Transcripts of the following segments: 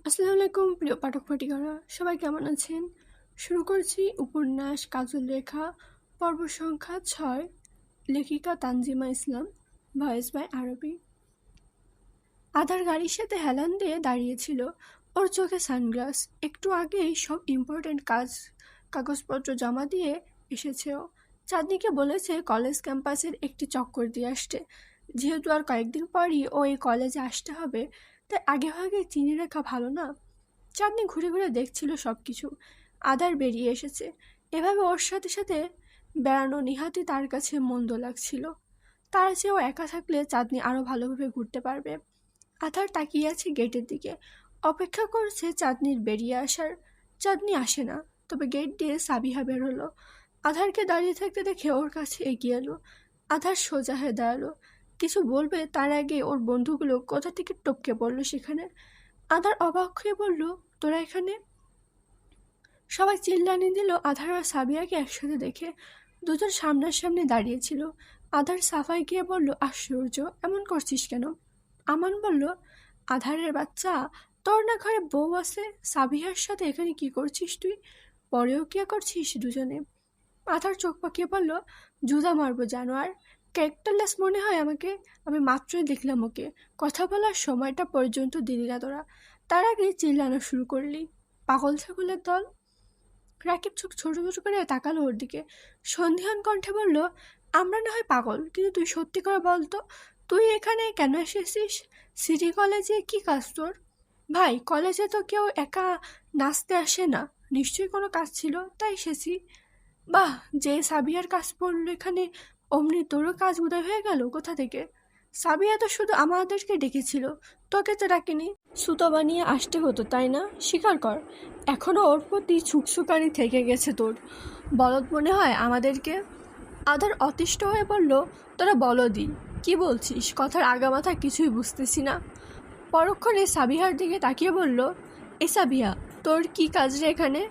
আসসালামু আলাইকুম প্রিয় পাঠক পাঠিকারা, সবাই কেমন আছেন? শুরু করছি উপন্যাস কাজল রেখা, পর্ব সংখ্যা 6। লেখিকা তানজিমা ইসলাম, ভয়েস বাই আরবি। আধার গাড়ির সাথে হেলান দিয়ে দাঁড়িয়েছিল, ওর চোখে সানগ্লাস। একটু আগেই সব ইম্পর্টেন্ট কাগজপত্র জমা দিয়ে এসেছে ও। চাঁদনিকে বলেছে কলেজ ক্যাম্পাসের একটি চক্কর দিয়ে আসতে। যেহেতু আর কয়েকদিন পরই ও এই কলেজে আসতে হবে, তাই আগেভাগে চিনে রাখা ভালো না? চাঁদনি ঘুরে ঘুরে দেখছিল সব কিছু। আদার বেরিয়ে এসেছে, এভাবে ওর সাথে সাথে বেড়ানো নিহাতি তার কাছে মন্দ লাগছিল। তার চেয়েও একা থাকলে চাঁদনি আরও ভালোভাবে ঘুরতে পারবে। আধার তাকিয়ে আছে গেটের দিকে, অপেক্ষা করছে চাঁদনির বেরিয়ে আসার। চাঁদনি আসে না, তবে গেট দিয়ে সাবিহা বের হলো। আধারকে দাঁড়িয়ে থাকতে দেখে ওর কাছে এগিয়ে এলো। আধার সোজা হয়ে দাঁড়ালো, কিছু বলবে তার আগে ওর বন্ধুগুলো কোথা থেকে টপকে পড়লো সেখানে। আধার অবাক হয়ে বলল, তোরা এখানে? সবাই চিল্লানি দিল আধার আর সাবিয়াকে একসাথে দেখে। দুজন সামনাসামনি দাঁড়িয়েছিল। আধার সাফাই গিয়ে বলল, আশ্চর্য, এমন করছিস কেন? আমান বলল, আধারের বাচ্চা, তোর না ঘরে বউ আছে? সাবিহার সাথে এখানে কি করছিস তুই? পরেও কি করছিস দুজনে? আধার চোখ পাকিয়ে বলল, জুদা মারবো জানোয়ার, ক্যারেক্টারলেস মনে হয় আমাকে? আমি মাত্রই দেখলাম ওকে, কথা বলার সময়টা পর্যন্ত দিলি না তোরা, তার আগে চিল্লানো শুরু করলি। পাগল ছাগলের দল। রাকিব চোখ ছোট ছোট করে তাকালো ওর দিকে, সন্ধিহান কণ্ঠে বলল, আমরা না হয় পাগল, কিন্তু তুই সত্যি করে বলতো, তুই এখানে কেন এসেছিস? সিটি কলেজে কি কাজ তোর? ভাই, কলেজে তো কেউ একা নাচতে আসে না, নিশ্চয়ই কোনো কাজ ছিল, তাই এসেছি। বাহ, যে সাবিয়ার কাজ পড়লো এখানে, অমনি তোরও কাজ উদয় হয়ে গেল কোথা থেকে? সাবিয়া তো শুধু আমাদেরকে ডেকেছিল, তোকে তো ডাকেনি। সুতো বানিয়ে আসতে হতো তাই না? স্বীকার কর, এখনো ওর প্রতি ছুকছুকানি থেকে গেছে তোর। বলদ মনে হয় আমাদেরকে? আধার অতিষ্ঠ হয়ে বলল, তোরা বলদি? কি বলছিস? কথার আগামাথা কিছুই বুঝতেছি না। পরক্ষণে সাবিহার দিকে তাকিয়ে বলল, এ সাবিহা, তোর কি কাজ রে এখানে?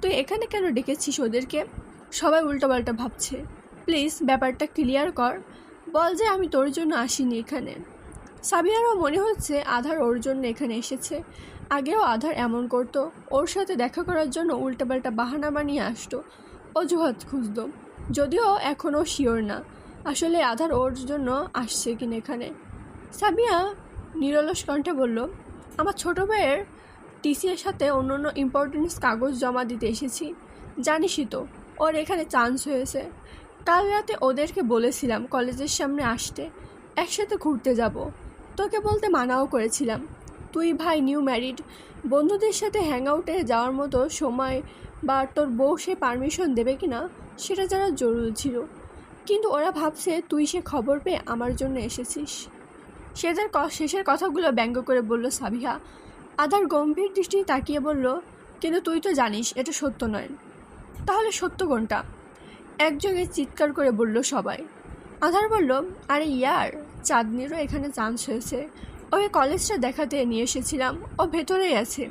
তুই এখানে কেন ডেকেছিস ওদেরকে? সবাই উল্টোপাল্টা ভাবছে, প্লিজ ব্যাপারটা ক্লিয়ার কর, বল যে আমি তোর জন্য আসিনি এখানে। সাবিহারও মনে হচ্ছে আধার ওর জন্য এখানে এসেছে। আগেও আধার এমন করতো, ওর সাথে দেখা করার জন্য উল্টাপাল্টা বাহানা বানিয়ে আসতো, অজুহাত খুঁজত। যদিও এখনও শিওর না আসলে আধার ওর জন্য আসছে কিনা এখানে। সাবিয়া নিরলস কণ্ঠে বলল, আমার ছোট ভাইয়ের টিসির সাথে অন্য ইম্পর্টেন্স কাগজ জমা দিতে এসেছি। জানিসই তো ওর এখানে চান্স হয়েছে। কাল রাতে ওদেরকে বলেছিলাম কলেজের সামনে আসতে, একসাথে ঘুরতে যাব। তোকে বলতে মানাও করেছিলাম, তুই ভাই নিউ ম্যারিড, বন্ধুদের সাথে হ্যাং আউটে যাওয়ার মতো সময় বা তোর বউ সে পারমিশন দেবে কি না সেটা জানার জরুরি ছিল। কিন্তু ওরা ভাবছে তুই সে খবর পেয়ে আমার জন্য এসেছিস। শেষের কথাগুলো ব্যঙ্গ করে বলল সাবিহা। আধার গম্ভীর দৃষ্টি তাকিয়ে বলল, কিন্তু তুই তো জানিস এটা সত্য নয়। তাহলে সত্য কোনটা? একযোগে চিৎকার করে বলল সবাই। আধার বলল, আরে ইয়ার, চাঁদনিরও এখানে চান্স হয়েছে। ওকে কলেজটা দেখাতে নিয়ে এসেছিলাম, ও ভেতরেই আছে,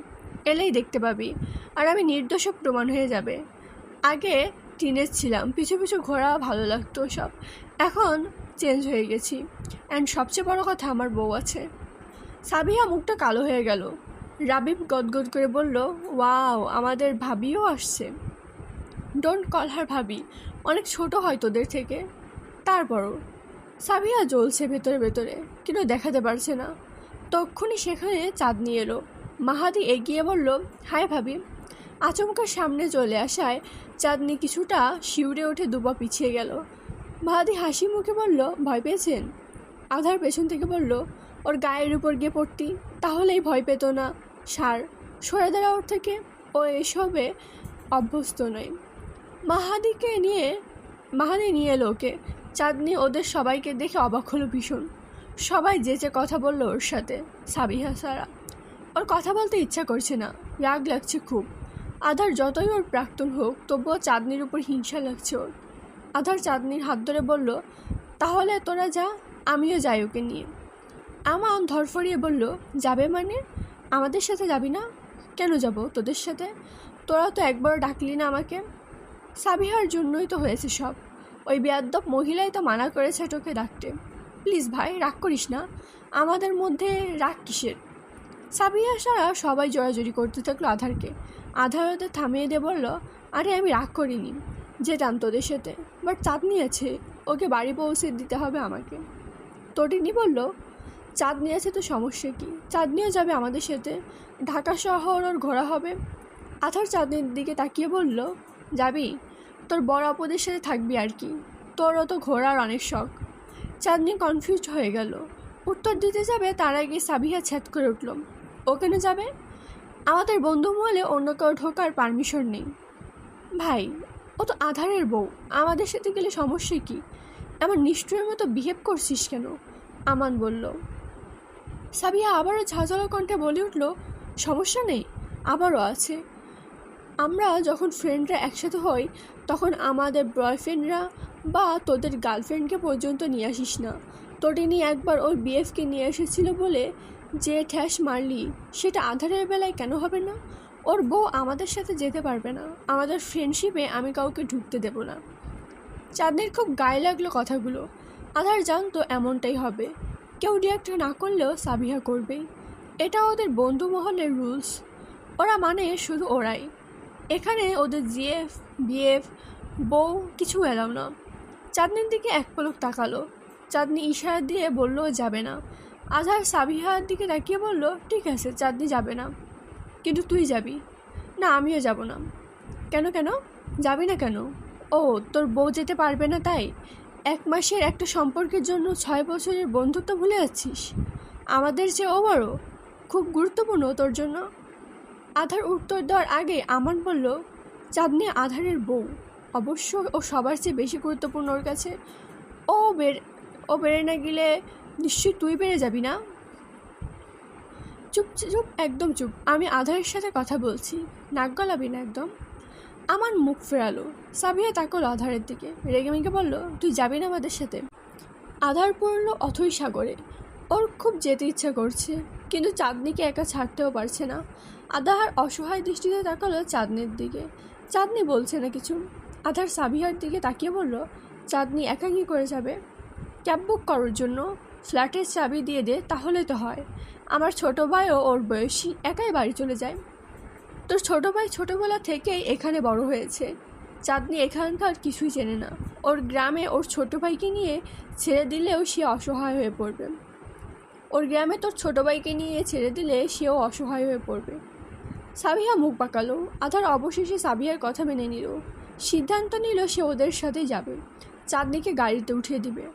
এলেই দেখতে পাবি, আর আমি নির্দোষ প্রমাণ হয়ে যাবে। আগে টিনেজ ছিলাম, পিছু পিছু ঘোরা ভালো লাগতো সব, এখন চেঞ্জ হয়ে গেছি, অ্যান্ড সবচেয়ে বড় কথা আমার বউ আছে। সাবিহা মুখটা কালো হয়ে গেল। রাবিব গদগদ করে বলল, ওয়াও, আমাদের ভাবিও আসছে। ডোন্ট কল হার ভাবি, অনেক ছোট হয় তোদের থেকে। তারপরও সাবিহা জ্বলছে ভেতরে ভেতরে, কিন্তু দেখাতে পারছে না। তক্ষুনি সেখানে চাঁদনি এলো। মাহাদি এগিয়ে বলল, হাই ভাবি। আচমকা সামনে চলে আসায় চাঁদনি কিছুটা শিউরে উঠে দুপা পিছিয়ে গেল। মাহাদি হাসি মুখে বলল, ভয় পেয়েছেন? আধার পেছন থেকে বলল, ওর গায়ের উপর গিয়ে পড়তি, তাহলেই ভয় পেত না। সার, সরে দাঁড়া ওর থেকে, ও এসবে অভ্যস্ত নয়। মাহাদি নিয়ে এলো ওকে। চাঁদনি ওদের সবাইকে দেখে অবাক হলো ভীষণ। সবাই যে কথা বললো ওর সাথে, সাবিহা সারা। ওর কথা বলতে ইচ্ছা করছে না, রাগ লাগছে খুব। আধার যতই ওর প্রাক্তন হোক, তবুও চাঁদনির উপর হিংসা লাগছে ওর। আধার চাঁদনির হাত ধরে বলল, তাহলে তোরা যা, আমিও যাই ওকে নিয়ে। আমান ধরফরিয়ে বলল, যাবে মানে? আমাদের সাথে যাবি না? কেন যাব তোদের সাথে? তোরা তো একবারও ডাকলি না আমাকে। সাবিহার জন্যই তো হয়েছে সব, ওই বেয়াদ্দপ মহিলাই তো মানা করেছে তোকে ডাকতে। প্লিজ ভাই, রাগ করিস না, আমাদের মধ্যে রাগ কিসের? সাবিহা সারা সবাই জোরাজুরি করতে থাকলো আধারকে। আধার ওদের থামিয়ে দিয়ে বলল, আরে আমি রাগ করিনি, যেতাম তোদের সাথে, বাট চাঁদনি আছে, ওকে বাড়ি পৌঁছে দিতে হবে আমাকে। তটিনী বলল, চাঁদনি আছে তো সমস্যা কি, চাঁদনিও যাবে আমাদের সাথে, ঢাকা শহর ওর ঘোরা হবে। আধার চাঁদনির দিকে তাকিয়ে বলল, যাবি? তোর বড় আপদের সাথে থাকবি আর কি, তোরও তো ঘোরার অনেক শখ। চাঁদনি কনফিউজ হয়ে গেল। উত্তর দিতে যাবে তার আগে সাবিহা ছ্যাদ করে উঠল, ও কেন যাবে? আমাদের বন্ধু মহলে অন্য কেউ ঢোকার পারমিশন নেই। ভাই, ও তো আধারের বউ, আমাদের সাথে গেলে সমস্যা কি? এমন নিষ্ঠুরের মতো বিহেভ করছিস কেন? আমান বলল। সাবিহা আবারও ঝাঁঝালো কণ্ঠে বলে উঠল, সমস্যা নেই, আবারও আছে। আমরা যখন ফ্রেন্ডরা একসাথে হই তখন আমাদের বয়ফ্রেন্ডরা বা তোদের গার্লফ্রেন্ডকে পর্যন্ত নিয়ে আসিস না। তটিনী একবার ওর বিএফকে নিয়ে এসেছিল বলে যে ঠ্যাস মারলি, সেটা আধারের বেলায় কেন হবে না? ওর বউ আমাদের সাথে যেতে পারবে না, আমাদের ফ্রেন্ডশিপে আমি কাউকে ঢুকতে দেব না। চাঁদনির খুব গায়ে লাগলো কথাগুলো। আধার জানতো এমনটাই হবে, কেউ রিয়াক্ট না করলেও সাবিহা করবেই। এটা ওদের বন্ধু মহলের রুলস, ওরা মানে শুধু ওরাই। এখানে ওদের জিএফ বিএফ বউ কিছু এলাও না। চাঁদনির দিকে এক পলক তাকালো। চাঁদনি ইশারা দিয়ে বলল যাবে না। আজহার সাবিহার দিকে তাকিয়ে বলল, ঠিক আছে, চাঁদনি যাবে না, কিন্তু তুই যাবি? না, আমিও যাব না। কেন কেন যাবি না কেন? ও, তোর বউ যেতে পারবে না তাই? 1 মাসের একটা সম্পর্কের জন্য 6 বছরের বন্ধুত্ব ভুলে যাচ্ছিস? আমাদের যে ও বড় খুব গুরুত্বপূর্ণ তোর জন্য। আধার উত্তর দেওয়ার আগে আমান বলল, চাঁদনি আধারের বউ, অবশ্য ও সবার চেয়ে বেশি গুরুত্বপূর্ণ ওর কাছে। ও বেড়ে না গেলে নিশ্চয়ই তুই বেড়ে যাবি না? চুপ চুপ, একদম চুপ, আমি আধারের সাথে কথা বলছি, নাক গলাবি না একদম। আমার মুখ ফেরালো। সাবিহা তাকালো আধারের দিকে, রেগেমেগে বলল, তুই যাবি না আমাদের সাথে? আধার পড়ল অথই সাগরে। ওর খুব যেতে ইচ্ছা করছে, কিন্তু চাঁদনিকে একা ছাড়তেও পারছে না। আধার অসহায় দৃষ্টিতে তাকালো চাঁদনির দিকে। চাঁদনি বলছে না কিছু। আধার সাবিহার দিকে তাকিয়ে বলল, চাঁদনি একা কী করে যাবে? ক্যাব বুক করার জন্য ফ্ল্যাটের চাবি দিয়ে দে, তাহলে তো হয়। আমার ছোটো ভাইও ওর বয়সী, একাই বাড়ি চলে যায়। তোর ছোটো ভাই ছোটোবেলা থেকেই এখানে বড় হয়েছে। চাঁদনি এখানকার কিছুই চেনে না। ওর গ্রামে ওর ছোটো ভাইকে নিয়ে ছেড়ে দিলেও সে অসহায় হয়ে পড়বে। সেও অসহায় হয়ে পড়বে। সাবিহা মুখ পাকালো। আধার অবশেষে সাবিহার কথা মেনে নিল। সিদ্ধান্ত নিল সে ওদের সাথেই যাবে, চাঁদনিকে গাড়িতে উঠিয়ে দিবে।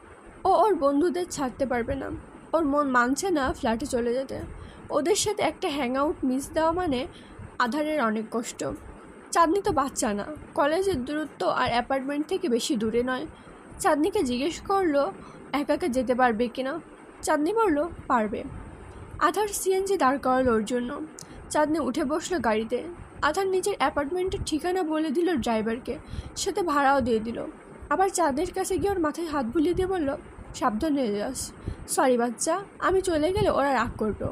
ওর বন্ধুদের ছাড়তে পারবে না। ওর মন মানছে না ফ্ল্যাটে চলে যেতে। ওদের সাথে একটা হ্যাং আউট মিস দেওয়া মানে আধারের অনেক কষ্ট। চাঁদনি তো বাচ্চা না, কলেজের দূরত্ব আর অ্যাপার্টমেন্ট থেকে বেশি দূরে নয়। চাঁদনিকে জিজ্ঞেস করলো একা যেতে পারবে কিনা। চাঁদনি বলল, পারবে। আধার সিএনজি দাঁড় করালো ওর জন্য। চাঁদনি উঠে বসলো গাড়িতে। আধার নিজের অ্যাপার্টমেন্টের ঠিকানা বলে দিল ড্রাইভারকে, সাথে ভাড়াও দিয়ে দিল। আবার চাঁদনির কাছে গিয়ে ওর মাথায় হাত বুলিয়ে দিয়ে বলল, সাবধানে যাস। সরি বাচ্চা, আমি চলে গেলে ওরা রাগ করবে।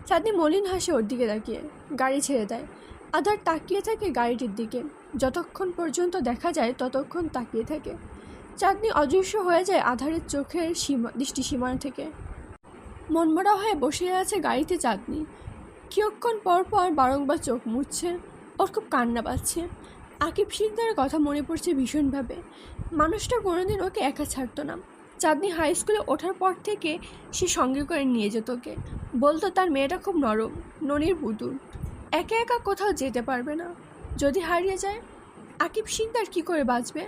চাঁদনি মলিন হাসে ওর দিকে তাকিয়ে গাড়ি ছেড়ে দেয়। আধার তাকিয়ে থাকে গাড়িটির দিকে, যতক্ষণ পর্যন্ত দেখা যায় ততক্ষণ তাকিয়ে থাকে। চাঁদনি অদৃশ্য হয়ে যায় আধারের চোখের দৃষ্টি সীমানা থেকে। মনমরা হয়ে বসে আছে গাড়িতে চাঁদনি। কিছুক্ষণ পর পর বারংবার চোখ মুছছে। ওর খুব কান্না পাচ্ছে। আকিব শিকদারের কথা মনে পড়ছে ভীষণভাবে। মানুষটা কোনোদিন ওকে একা ছাড়তো না। চাঁদনি হাই স্কুলে ওঠার পর থেকে সে সঙ্গে করে নিয়ে যেত ওকে। বলতো তার মেয়েটা খুব নরম, ননির পুতুল, একা একা কোথাও যেতে পারবে না, যদি হারিয়ে যায়। আকিব শিকদার কী করে বাঁচবে?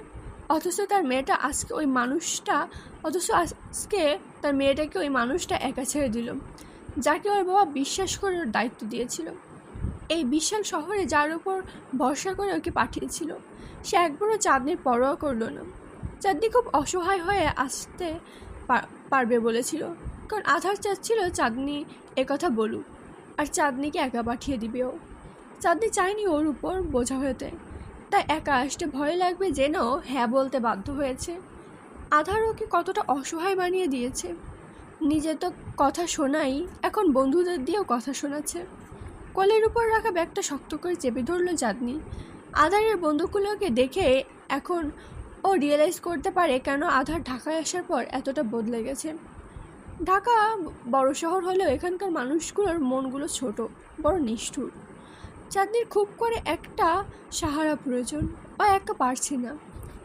অথচ তার মেয়েটাকে ওই মানুষটা একা ছেড়ে দিল, যাকে ওর বাবা বিশ্বাস করে ওর দায়িত্ব দিয়েছিল। এই বিশাল শহরে যার উপর ভরসা করে ওকে পাঠিয়েছিল, সে একবারও চাঁদনির পরোয়া করলো না। চাঁদনি খুব অসহায় হয়ে আসতে পারবে বলেছিল, কারণ আধার চাচ্ছিল চাঁদনি একথা বলুক আর চাঁদনিকে একা পাঠিয়ে দিবেও। চাঁদনি চায়নি ওর উপর বোঝা হতে, তাই একা আসতে ভয় লাগবে জেনেও হ্যাঁ বলতে বাধ্য হয়েছে। আধার ওকে কতটা অসহায় বানিয়ে দিয়েছে। নিজে তো কথা শোনাই, এখন বন্ধুদের দিয়েও কথা শোনাচ্ছে। কোলের উপর রাখা ব্যাগটা শক্ত করে চেপে ধরল চাঁদনি। আধারের বন্ধুগুলোকে দেখে এখন ও রিয়েলাইজ করতে পারে কেন আধার ঢাকায় আসার পর এতটা বদলে গেছে। ঢাকা বড় শহর হলেও এখানকার মানুষগুলোর মনগুলো ছোট, বড় নিষ্ঠুর। চাঁদনির খুব করে একটা সাহারা প্রয়োজন। ও একা পারছে না।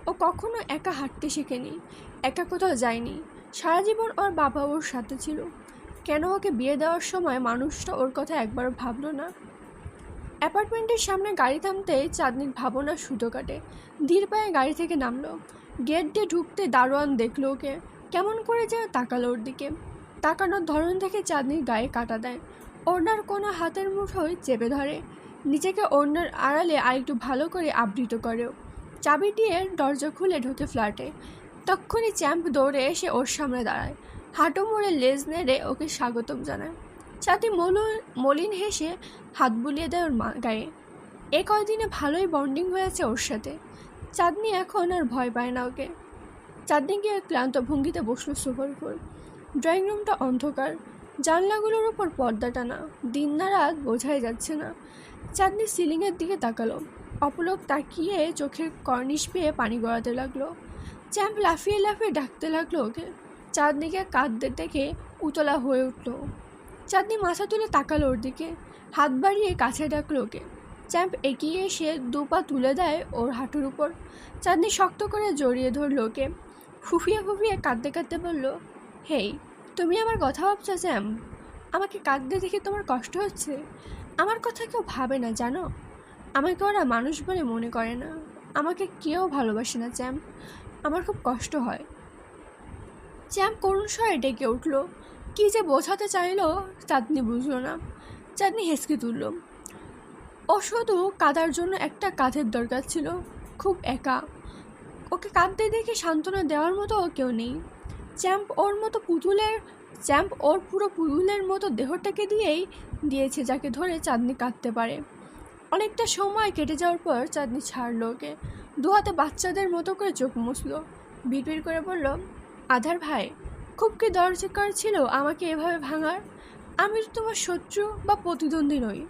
ও কখনো একা হাঁটতে শেখেনি, একা কোথাও যায়নি। সারা জীবন ওর বাবা ওর সাথে ছিল। কেন ওকে বিয়ে দেওয়ার সময় মানুষটা ওর কথা একবারও ভাবলো না? অ্যাপার্টমেন্টের সামনে গাড়ি থামতেই চাঁদনির ভাবনা সুতো কাটে। ধীর পায়ে গাড়ি থেকে নামলো। গেট দিয়ে ঢুকতে দারোয়ান দেখলো ওকে। কেমন করে যেন তাকালো ওর দিকে। তাকানোর ধরন থেকে চাঁদনির গায়ে কাটা দেয়। ওড়নার কোনো হাতের মুঠোয় চেপে ধরে। নিজেকে ওড়নার আড়ালে আরেকটু ভালো করে আবৃত করেও। চাবি দিয়ে দরজা খুলে ঢোকে ফ্ল্যাটে। তক্ষুনি চ্যাম্প দৌড়ে এসে ওর সামনে দাঁড়ায়। হাঁটু মুড়ে লেজ নেড়ে ওকে স্বাগতম জানায়। চাঁদনি মলিন হেসে হাত বুলিয়ে দেয় ওর গায়ে। এ কয়দিনে ভালোই বন্ডিং হয়েছে ওর সাথে। চাঁদনি এখন আর ভয় পায় না ওকে। চাঁদনি গিয়ে ক্লান্ত ভঙ্গিতে বসলো সোফার উপর। ড্রয়িং রুমটা অন্ধকার। জানলাগুলোর উপর পর্দা টানা। দিন না রাত বোঝাই যাচ্ছে না। চাঁদনি সিলিংয়ের দিকে তাকালো। অপলক তাকিয়ে চোখের কর্নিশ পেয়ে পানি গড়াতে লাগলো। চ্যাম্প লাফিয়ে লাফিয়ে ডাকতে লাগলো ওকে। চাঁদনিকে কাঁদতে দেখে উতলা হয়ে উঠল। চাঁদনি মাথা তুলে তাকালো ওর দিকে। হাত বাড়িয়ে কাছে ডাকলো ওকে। চ্যাম্প এগিয়ে এসে দুপা তুলে দেয় ওর হাঁটুর উপর। চাঁদনি শক্ত করে জড়িয়ে ধরল ওকে। ফুফিয়ে ফুফিয়ে কাঁদতে কাঁদতে বলল, হেই, তুমি আমার কথা ভাবছো চ্যাম্প? আমাকে কাঁদতে দেখে তোমার কষ্ট হচ্ছে? আমার কথা কেউ ভাবে না জানো। আমাকে ওরা মানুষ বলে মনে করে না। আমাকে কেউ ভালোবাসে না চ্যাম্প। আমার খুব কষ্ট হয়। চ্যাম্প করুণ স্বরে ডেকে উঠল। কি যে বোঝাতে চাইলো চাঁদনি বুঝলো না। চাঁদনি হেসকে তুলল। ও শুধু কাঁদার জন্য একটা কাঁধের দরকার ছিল। খুব একা। ওকে কাঁদতে দেখে সান্ত্বনা দেওয়ার মতো কেউ নেই। চ্যাম্প ওর পুরো পুতুলের মতো দেহটাকে দিয়েছে যাকে ধরে চাঁদনি কাঁদতে পারে। অনেকটা সময় কেটে যাওয়ার পর চাঁদনি ছাড়লো ওকে। দু হাতে বাচ্চাদের মতো করে চোখ মুছলো। বিড়বিড় করে বলল, আধার ভাই, খুব কি দরকার ছিল আমাকে এভাবে ভাঙার? আমি তো তোমার শত্রু বা প্রতিদ্বন্দ্বী নই।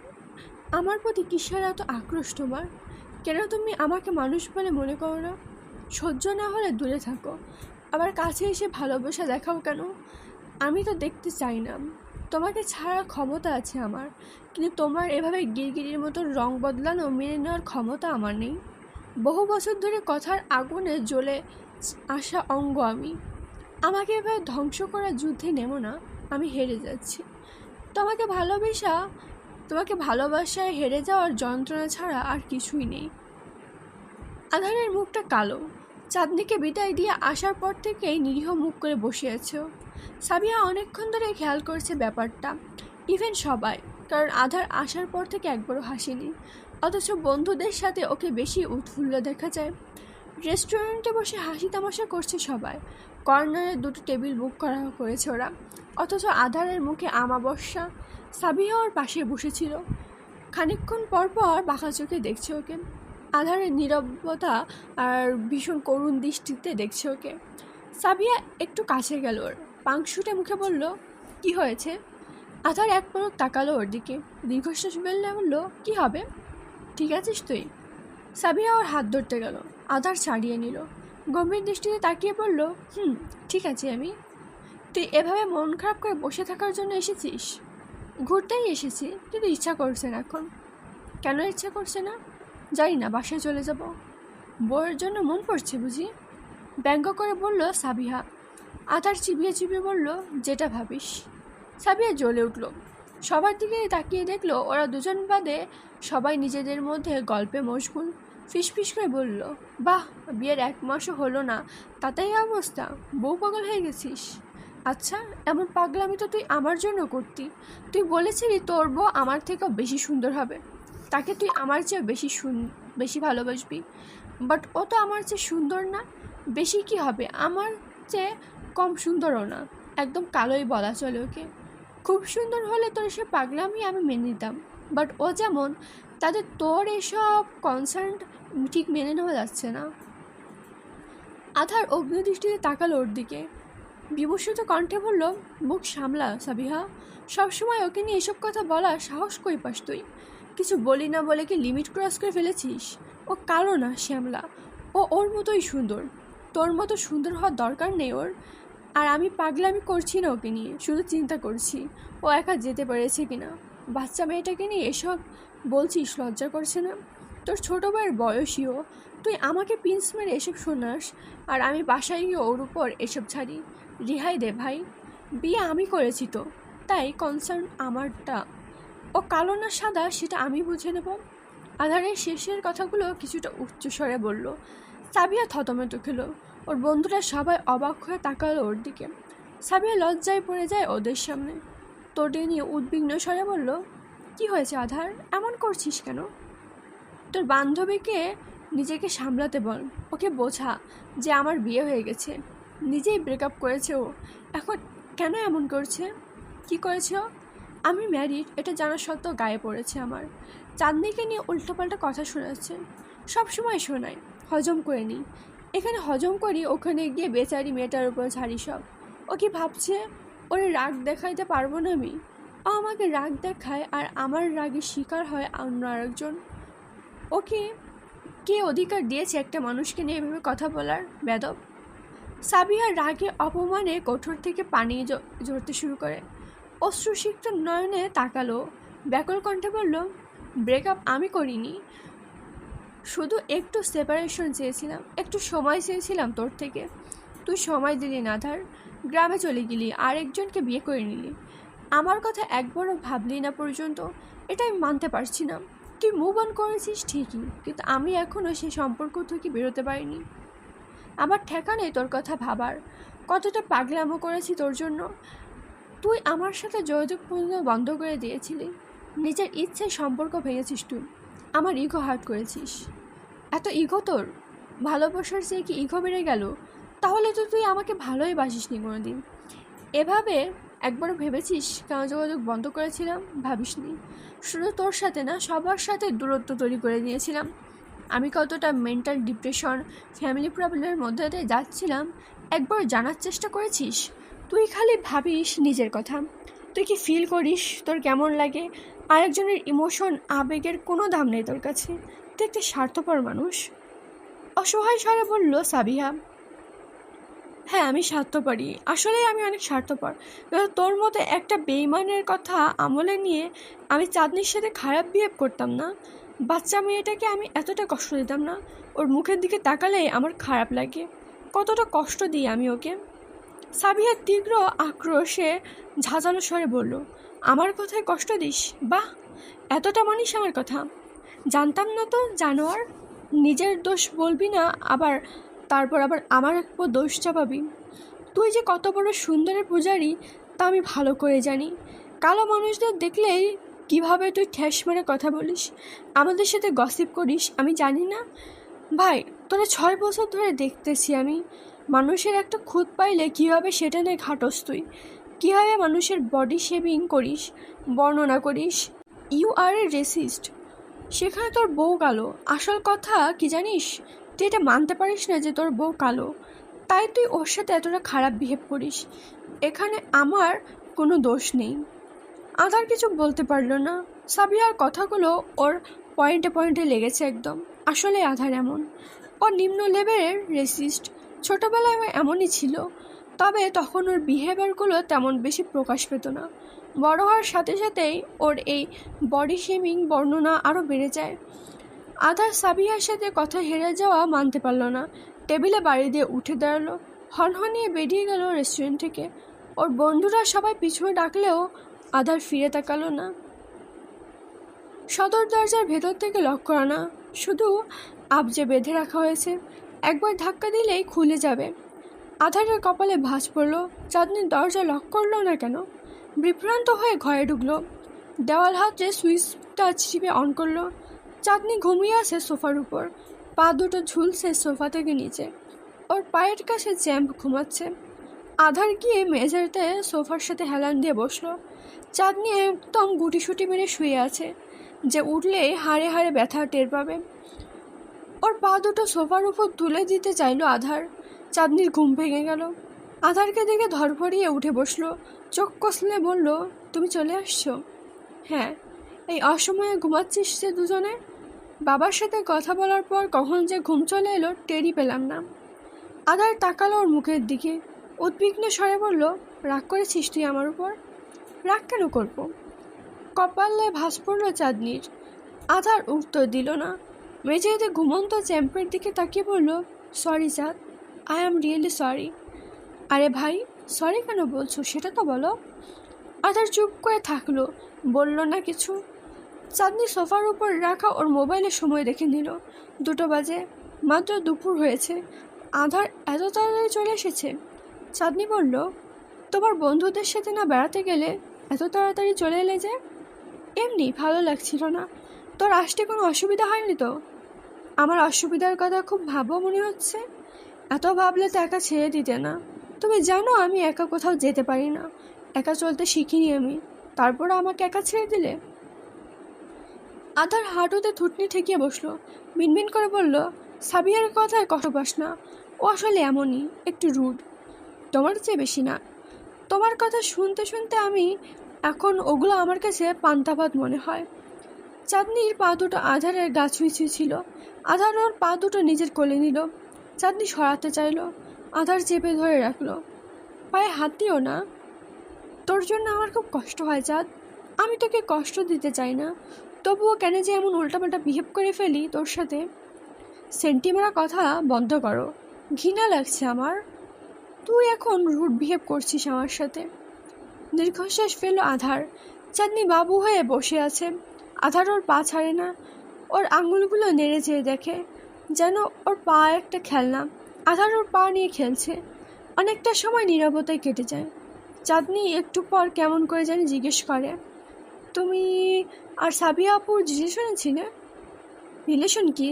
আমার প্রতি কিসের এত আক্রোশ তোমার? কেন তুমি আমাকে মানুষ বলে মনে করো না? সহ্য না হলে দূরে থাকো, আবার কাছে এসে ভালোবাসা দেখাও কেন? আমি তো দেখতে চাই না। তোমাকে ছাড়ার ক্ষমতা আছে আমার, কিন্তু তোমার এভাবে গিরগিরির মতো রং বদলানো মেনে নেওয়ার ক্ষমতা আমার নেই। বহু বছর ধরে কথার আগুনে জ্বলে আসা অঙ্গ আমি। আমাকে এভাবে ধ্বংস করার যুদ্ধে নেমো না। আমি হেরে যাচ্ছি। তোমাকে ভালোবাসায় হেরে যাওয়ার যন্ত্রণা ছাড়া আর কিছুই নেই। আধারের মুখটা কালো। চাঁদনিকে বিদায় দিয়ে আসার পর থেকেই নিরীহ মুখ করে বসে আছে। সাবিয়া অনেকক্ষণ ধরে খেয়াল করছে ব্যাপারটা, ইভেন সবাই, কারণ আধার আসার পর থেকে একবারও হাসেনি। অথচ বন্ধুদের সাথে ওকে বেশি উৎফুল্ল দেখা যায়। রেস্টুরেন্টে বসে হাসি তামাশা করছে সবাই। কর্নারে দুটো টেবিল বুক করেছে ওরা। অথচ আধারের মুখে আমাবস্যা। সাবিয়া ওর পাশে বসেছিল। খানিকক্ষণ পর পর বাঁকা চোখে দেখছে ওকে। আধারের নীরবতা আর ভীষণ করুণ দৃষ্টিতে দেখছে ওকে। সাবিয়া একটু কাছে গেল ওর, পাংশুটে মুখে বলল, কি হয়েছে? আধার এক পলক তাকালো ওর দিকে, দীর্ঘশ্বাস ফেললে বলল, কি হবে? ঠিক আছিস তুই? সাবিয়া ওর হাত ধরতে গেল। আধার ছাড়িয়ে নিল। গম্ভীর দৃষ্টিতে তাকিয়ে বলল, ঠিক আছে আমি। তুই এভাবে মন খারাপ করে বসে থাকার জন্য এসেছিস? ঘুরতেই এসেছি, কিন্তু ইচ্ছা করছে না এখন। কেন ইচ্ছা করছে না? জানি না, বাসায় চলে যাব। বউয়ের জন্য মন পড়ছে বুঝি? ব্যঙ্গ করে বলল সাবিহা। আধার চিবিয়ে চিবিয়ে বলল, যেটা ভাবিস। সাবিয়া জ্বলে উঠল। সবার দিকে তাকিয়ে দেখলো ওরা দুজন বাদে সবাই নিজেদের মধ্যে গল্পে মশগুল। ফিসফিস করে বলল, বাহ, বিয়ের 1 মাসও হলো না, তাতেই অবস্থা? বউ পাগল হয়ে গেছিস? আচ্ছা, এমন পাগলামি তো তুই আমার জন্য করতি। তুই বলেছিলি তোর বউ আমার থেকেও বেশি সুন্দর হবে, তাকে তুই আমার চেয়ে বেশি ভালোবাসবি। বাট ও তো আমার চেয়ে সুন্দর না। বেশি কি হবে, আমার চেয়ে কম সুন্দরও না, একদম কালোই বলা চলে ওকে। খুব সুন্দর হলে তোর সে পাগলামি আমি মেনে নিতাম, বাট ও যেমন, তাদের তোর এসব কনসার্ন ঠিক মেনে নেওয়া যাচ্ছে না। আধার অগ্নিদৃষ্টিতে তাকালো ওর দিকে। বিভূষিত কণ্ঠে বলল, মুখ সামলা সাবিহা। সবসময় ওকে নিয়ে এসব কথা বলার সাহস কই পাস তুই? কিছু বলি না বলে কি লিমিট ক্রস করে ফেলেছিস? ও কালো না শ্যামলা, ও ওর মতোই সুন্দর। তোর মতো সুন্দর হওয়ার দরকার নেই ওর। আর আমি পাগলামি করছি না ওকে নিয়ে, শুধু চিন্তা করছি ও একা যেতে পেরেছে কিনা। বাচ্চা মেয়েটাকে নিয়ে এসব বলছিস, লজ্জা করছে না? তোর ছোটো ভাইয়ের বয়সীও, তুই আমাকে পিন্স মেরে এসব শোনাস, আর আমি বাসায় গিয়ে ওর উপর এসব ছাড়ি। রিহাই দে ভাই, বিয়ে আমি করেছি তো, তাই কনসার্ন আমারটা। ও কালো না সাদা সেটা আমি বুঝে নেব। আধারের শেষের কথাগুলো কিছুটা উচ্চস্বরে বলল। সাবিয়া থতমত খেলো। ওর বন্ধুরা সবাই অবাক হয়ে তাকালো ওর দিকে। সাবিয়া লজ্জায় পড়ে যায় ওদের সামনে। তোরে নিয়ে উদ্বিগ্ন স্বরে বলল, কি হয়েছে আধার, এমন করছিস কেন? তোর বান্ধবীকে নিজেকে সামলাতে বল, ওকে বোঝা যে আমার বিয়ে হয়ে গেছে, নিজেই ব্রেকআপ করেছে ও, এখন কেন এমন করছে? কি করেছে ও? আমি ম্যারিড এটা জানা সত্ত্বেও গায়ে পড়েছে আমার। চাঁদনিকে নিয়ে উল্টোপাল্টা কথা শোনাচ্ছে, সবসময় শোনায়, হজম করে নিই। এখানে হজম করি, ওখানে গিয়ে বেচারি মেয়েটার উপর ঝাড়ি সব। ও কি ভাবছে ওরে রাগ দেখাইতে পারবো না আমি? ও আমাকে রাগ দেখায় আর আমার রাগের শিকার হয় অন্য আরেকজন। ওকে কে অধিকার দিয়েছে একটা মানুষকে নিয়ে এভাবে কথা বলার? বেদব। সাবিয়ার রাগে অপমানে কঠোর থেকে পানি ঝরতে শুরু করে। অশ্রুসিক্ত নয়নে তাকালো, ব্যাকুল কণ্ঠে বলল, ব্রেকআপ আমি করিনি, শুধু একটু সেপারেশন চেয়েছিলাম, একটু সময় চেয়েছিলাম তোর থেকে। তুই সময় দিলি না ধার, গ্রামে চলে গেলি, আরেকজনকে বিয়ে করে নিলি, আমার কথা একবারও ভাবলি না পর্যন্ত। এটা আমি মানতে পারছি না। তুই মুভ অন করেছিস ঠিকই, কিন্তু আমি এখনও সেই সম্পর্ক থেকে বেরোতে পারিনি। আমার ঠেকা নেই তোর কথা ভাবার, কতটা পাগলামো করেছি তোর জন্য। তুই আমার সাথে যোগাযোগ পর্যন্ত বন্ধ করে দিয়েছিলি, নিজের ইচ্ছায় সম্পর্ক ভেঙেছিস, তুই আমার ইগো হার্ট করেছিস। এত ইগো তোর? ভালোবাসার চেয়ে কি ইগো বেড়ে গেল? তাহলে তো তুই আমাকে ভালোই বাসিসনি কোনোদিন। এভাবে একবারও ভেবেছিস কেন যোগাযোগ বন্ধ করেছিলাম? ভাবিসনি। শুধু তোর সাথে না, সবার সাথে দূরত্ব তৈরি করে নিয়েছিলাম। আমি কতটা মেন্টাল ডিপ্রেশন, ফ্যামিলি প্রবলেমের মধ্যে দিয়ে যাচ্ছিলাম একবার জানার চেষ্টা করেছিস? তুই খালি ভাবিস নিজের কথা। তুই কি ফিল করিস তোর কেমন লাগে? আরেকজনের ইমোশন, আবেগের কোনো দাম নেই তোর কাছে। তুই একটা স্বার্থপর মানুষ। অসহায় স্বরে বলল সাবিহা। হ্যাঁ, আমি স্বার্থপরই, আসলেই আমি অনেক স্বার্থপর। তোর মতো একটা বেইমানের কথা আমলে নিয়ে আমি চাঁদনির সাথে খারাপ বিহেভ করতাম না। বাচ্চা মেয়েটাকে আমি এতটা কষ্ট দিতাম না। ওর মুখের দিকে তাকালেই আমার খারাপ লাগে। কতটা কষ্ট দিই আমি ওকে। সাবিহা তীব্র আক্রোশে ঝাঁঝালো স্বরে বলল, আমার কথায় কষ্ট দিস? বাহ, এতটা মানিস আমার কথা? জানতাম না তো, জানোয়ার। নিজের দোষ বলবি না, তারপর আবার আমার উপর দোষ চাপাবি। তুই যে কত বড় সুন্দরের পূজারি তা আমি ভালো করে জানি। কালো মানুষদের দেখলেই কিভাবে তুই ঠেস মেরে কথা বলিস, আমাদের সাথে গসিপ করিস, আমি জানি না? ভাই, তোরা 6 বছর ধরে দেখতেছি আমি। মানুষের একটা খুঁত পাইলে কীভাবে সেটা নিয়ে ঘাটস তুই, কীভাবে মানুষের বডি শেভিং করিস, বর্ণনা করিস। You are a racist. সেখানে তোর বউ কালো। আসল কথা কি জানিস? তুই এটা মানতে পারিস না যে তোর বউ কালো, তাই তুই ওর সাথে এতটা খারাপ বিহেভ করিস। এখানে আমার কোনো দোষ নেই। আধার কিছু বলতে পারলো না। সাবিয়ার কথাগুলো ওর পয়েন্টে পয়েন্টে লেগেছে একদম। আসলে আধার এমন, ও নিম্ন লেভেলের রেসিস্ট। ছোটোবেলায় এমনই ছিল, তবে তখন ওর বিহেভিয়ারগুলো তেমন বেশি প্রকাশ পেত না। বড় হওয়ার সাথে সাথেই ওর এই বডি শেমিং বর্ণনা আরও বেড়ে যায়। আধার সাবিয়ার সাথে কথা হেরে যাওয়া মানতে পারল না। টেবিলে বাড়ি দিয়ে উঠে দাঁড়ালো, হনহনিয়ে বেরিয়ে গেল রেস্টুরেন্ট থেকে। ওর বন্ধুরা সবাই পিছনে ডাকলেও আধার ফিরে তাকালো না। সদর দরজার ভেতর থেকে লক করা না, শুধু আবজে বেঁধে রাখা হয়েছে, একবার ধাক্কা দিলেই খুলে যাবে। আধারের কপালে ভাঁজ পড়ল। চাঁদনির দরজা লক করলো না কেন? বিভ্রান্ত হয়ে ঘরে ঢুকলো, দেওয়াল হাতে সুইচটা চিপে অন করলো। চাঁদনি ঘুমিয়ে আছে সোফার উপর, পা দুটো ঝুলছে সোফা থেকে নিচে। ওর পায়ের কাছে চ্যাম্প ঘুমাচ্ছে। আধার গিয়ে মেঝেতে সোফার সাথে হেলান দিয়ে বসলো। চাঁদনি একদম গুটিসুটি মেরে শুয়ে আছে, যে উঠলে হাড়ে হাড়ে ব্যথা টের পাবে। ওর পা দুটো সোফার উপর তুলে দিতে চাইলো আধার। চাঁদনির ঘুম ভেঙে গেল। আধারকে দেখে ধরফড়িয়ে উঠে বসলো, চোখ কষলে বলল, তুমি চলে আসছো? হ্যাঁ। এই অসময়ে ঘুমাচ্ছিস যে দুজনে? বাবার সাথে কথা বলার পর কখন যে ঘুম চলে এলো টেরই পেলাম না। আধার তাকালো ওর মুখের দিকে। ও উদ্বিগ্ন স্বরে বলল, রাগ করেছিস তুই আমার উপর? রাগ কেন করব? কপালে ভাঁজ পড়ল চাঁদনির। আধার উত্তর দিল না। মেঝেতে ঘুমন্ত চ্যাম্পের দিকে তাকিয়ে বলল, সরি চাঁদ, আই অ্যাম রিয়েলি সরি। আরে ভাই, সরি কেন বলছো সেটা তো বলো। আধার চুপ করে থাকলো, বলল না কিছু। চাঁদনি সোফার উপর রাখা ওর মোবাইলে সময় দেখে নিল। 2টো বাজে, মাত্র দুপুর হয়েছে। আধার এত তাড়াতাড়ি চলে এসেছে। চাঁদনি বলল, তোমার বন্ধুদের সাথে না বেড়াতে গেলে এত তাড়াতাড়ি চলে এলে যে? এমনি ভালো লাগছিল না। তোর আসতে কোনো অসুবিধা হয়নি তো? আমার অসুবিধার কথা খুব ভাবো মনে হচ্ছে। এত ভাবলে তো একা ছেড়ে দিতে না। তুমি জানো আমি একা কোথাও যেতে পারি না, একা চলতে শিখিনি আমি, তারপর আমাকে একা ছেড়ে দিলে? আধার হাঁটুতে থুতনি ঠেকিয়ে বসলো, মিনমিন করে বলল, সাবিয়ার কথায় কষ্ট পাস না, ও আসলে এমনই, একটু রুড। তোমার চেয়ে বেশি না। তোমার কথা শুনতে শুনতে আমি এখন ওগুলো আমার কাছে পান্তা ভাত মনে হয়। চাঁদনির পা দুটো আধারের গা ছুঁই ছিল। আধার ওর পা দুটো নিজের কোলে নিল। চাঁদনি সরাতে চাইল, আধার চেপে ধরে রাখলো। পায়ে হাত দিও না, তোর জন্য আমার খুব কষ্ট হয় চাঁদ। আমি তোকে কষ্ট দিতে চাই না, তবুও কেন যে এমন উল্টাপাল্টা বিহেভ করে ফেলি তোর সাথে। সেন্টি মারা কথা বন্ধ করো, ঘৃণা লাগছে আমার। তুই এখন রুড বিহেভ করছিস আমার সাথে। দীর্ঘশ্বাস ফেলল আধার। চাঁদনি বাবু হয়ে বসে আছে। আধার ওর পা ছাড়ে না। ওর আঙুলগুলো নেড়ে চেয়ে দেখে, যেন ওর পা একটা খেলনা। আধার ওর পা নিয়ে খেলছে। অনেকটা সময় নীরবতায় কেটে যায়। চাঁদনি একটু পর কেমন করে জানি জিজ্ঞেস করে, তুমি আর সাবিয়া আপুর রিলেশনে ছিলে? রিলেশন কি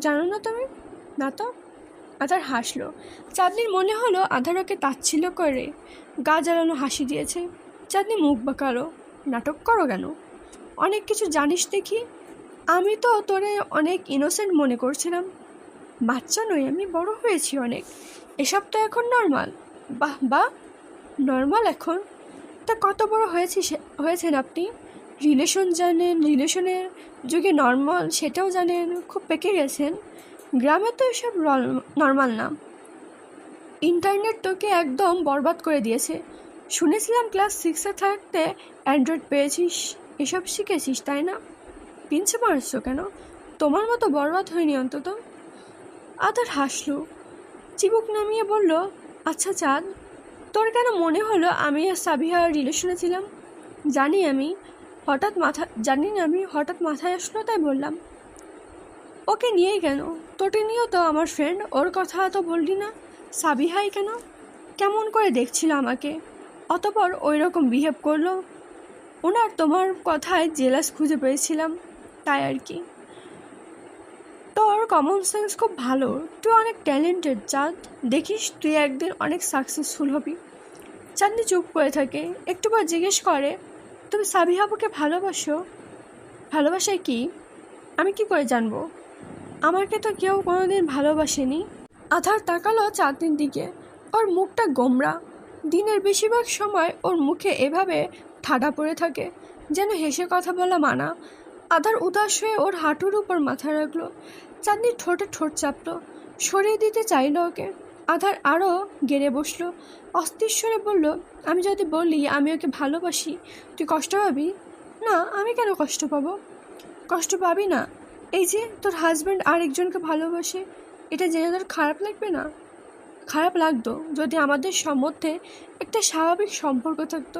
জানো না তুমি? না তো। আধার হাসলো। চাঁদনির মনে হলো আধার ওকে তাচ্ছিল্য করে গা জ্বালানো হাসি দিয়েছে। চাঁদনি মুখ বাঁকালো, নাটক করো কেন? অনেক কিছু জানিস দেখি। আমি তো তোরে অনেক ইনোসেন্ট মনে করছিলাম। বাচ্চা নই আমি, বড় হয়েছি অনেক। এসব তো এখন নর্মাল। বাহ বাহ, নর্মাল এখন? তা কত বড় হয়েছেন আপনি? রিলেশন জানেন, রিলেশনের যুগে নর্মাল সেটাও জানেন, খুব পেকে গেছেন। গ্রামে তো এসব নর্মাল না। ইন্টারনেট তোকে একদম বরবাদ করে দিয়েছে। শুনেছিলাম ক্লাস 6-এ থাকতে অ্যান্ড্রয়েড পেয়েছিস, এসব শিখেছিস তাই না? পিঞ্চে মারছো কেন? তোমার মতো বরবাদ হয়নি অন্তত। আধার হাসলো, চিবুক নামিয়ে বলল, আচ্ছা চাঁদ, তোর কেন মনে হলো আমি আর সাবিহা রিলেশনে ছিলাম? জানি আমি হঠাৎ মাথায় আসলো তাই বললাম। ওকে নিয়েই কেন? তোকে নিয়েও তো আমার ফ্রেন্ড, ওর কথা তো বললি না। সাবিহাই কেন? কেমন করে দেখছিল আমাকে, অতপর ওই রকম বিহেভ করলো। ওনার তোমার কথায় জেলাস খুঁজে পেয়েছিলাম, তাই আর কি। তোর কমন সেন্স খুব ভালো, তুই অনেক ট্যালেন্টেড চাঁদ। দেখিস তুই একদিন অনেক সাকসেসফুল হবি। চাঁদনি চুপ করে থাকে, একটু পর জিজ্ঞেস করে, তুমি সাবিহাবুকে ভালোবাসো? ভালোবাসায় কি? আমি কি করে জানবো? আমাকে তো কেউ কোনোদিন ভালোবাসেনি। আধার তাকালো চাঁদনির দিকে। ওর মুখটা গোমড়া। দিনের বেশিরভাগ সময় ওর মুখে এভাবে ঠাডা পড়ে থাকে, যেন হেসে কথা বলা মানা। আধার উদাস হয়ে ওর হাঁটুর উপর মাথা রাখলো। চাঁদনি ঠোঁটে ঠোঁট চাপলো, সরিয়ে দিতে চাইল ওকে। আধার আরও গেড়ে বসলো, অস্থির স্বরে বলল, আমি যদি বলি আমি ওকে ভালোবাসি, তুই কষ্ট পাবি? না, আমি কেন কষ্ট পাবো? কষ্ট পাবি না? এই যে তোর হাজব্যান্ড আরেকজনকে ভালোবাসে, এটা জেনে তোর খারাপ লাগবে না? খারাপ লাগতো যদি আমাদের মধ্যে একটা স্বাভাবিক সম্পর্ক থাকতো,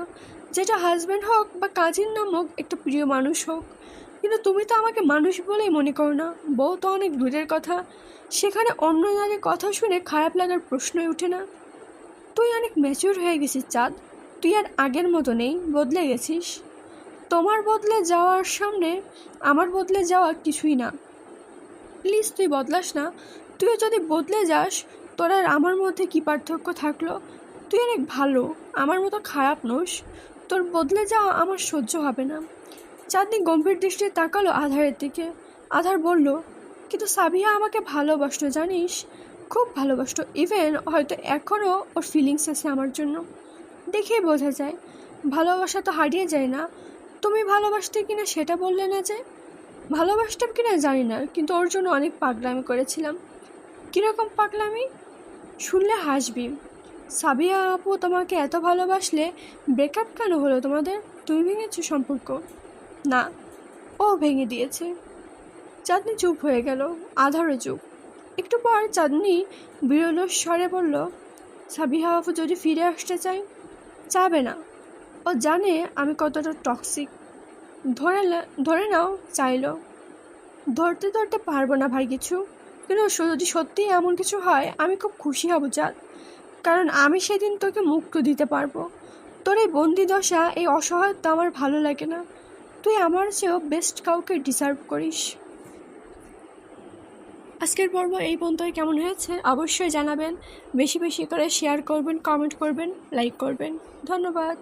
যেটা হাজব্যান্ড হোক বা কাজিন নামক একটা প্রিয় মানুষ হোক। কিন্তু তুমি তো আমাকে মানুষ বলেই মনে করো না, বউ তো অনেক দূরের কথা। সেখানে অন্য নারীর কথা শুনে খারাপ লাগার প্রশ্নই ওঠে না। তুই অনেক ম্যাচিউর হয়ে গেছিস চাঁদ। তুই আর আগের মতো নেই, বদলে গেছিস। তোমার বদলে যাওয়ার সামনে আমার বদলে যাওয়া কিছুই না। প্লিজ তুই বদলাস না। তুইও যদি বদলে যাস, তোর আর আমার মধ্যে কী পার্থক্য থাকলো? তুই অনেক ভালো, আমার মতো খারাপ নোস। তোর বদলে যাওয়া আমার সহ্য হবে না। চাঁদনি গম্ভীর দৃষ্টিতে তাকালো আধারের দিকে। আধার বলল, কিন্তু সাবিহা আমাকে ভালোবাসতো জানিস, খুব ভালোবাসতো। ইভেন হয়তো এখনও ওর ফিলিংস আছে আমার জন্য। দেখেই বোঝা যায়। ভালোবাসা তো হারিয়ে যায় না। তুমি ভালোবাসতে কিনা সেটা বললে না যে। ভালোবাসতাম কিনা জানি না, কিন্তু ওর জন্য অনেক পাগলামি করেছিলাম। কীরকম পাগলামি? শুনলে হাসবি। সাবিয়া আপু তোমাকে এত ভালোবাসলে ব্রেকআপ কেন হলো তোমাদের? তুমি ভেঙেছো সম্পর্ক? না, ও ভেঙে দিয়েছে। চাঁদনি চুপ হয়ে গেল, আধারে চুপ। একটু পর চাঁদনি বিরল স্বরে বলল, সাবিহা আপু যদি ফিরে আসতে চাই? চাবে না। ও জানে আমি কতটা টক্সিক। ধরে নাও চাইলো। ধরতে ধরতে পারবো না ভাই কিছু। কিন্তু যদি সত্যি এমন কিছু হয় আমি খুব খুশি হব চাঁদ, কারণ আমি সেদিন তোকে মুক্ত দিতে পারবো। তোর এই বন্দি দশা, এই অসহায়তা আমার ভালো লাগে না। তুই আমার চেয়েও বেস্ট কাউকে ডিজার্ভ করিস। আজকের পর্ব এই পর্যন্তই। কেমন হয়েছে অবশ্যই জানাবেন। বেশি বেশি করে শেয়ার করবেন, কমেন্ট করবেন, লাইক করবেন। ধন্যবাদ।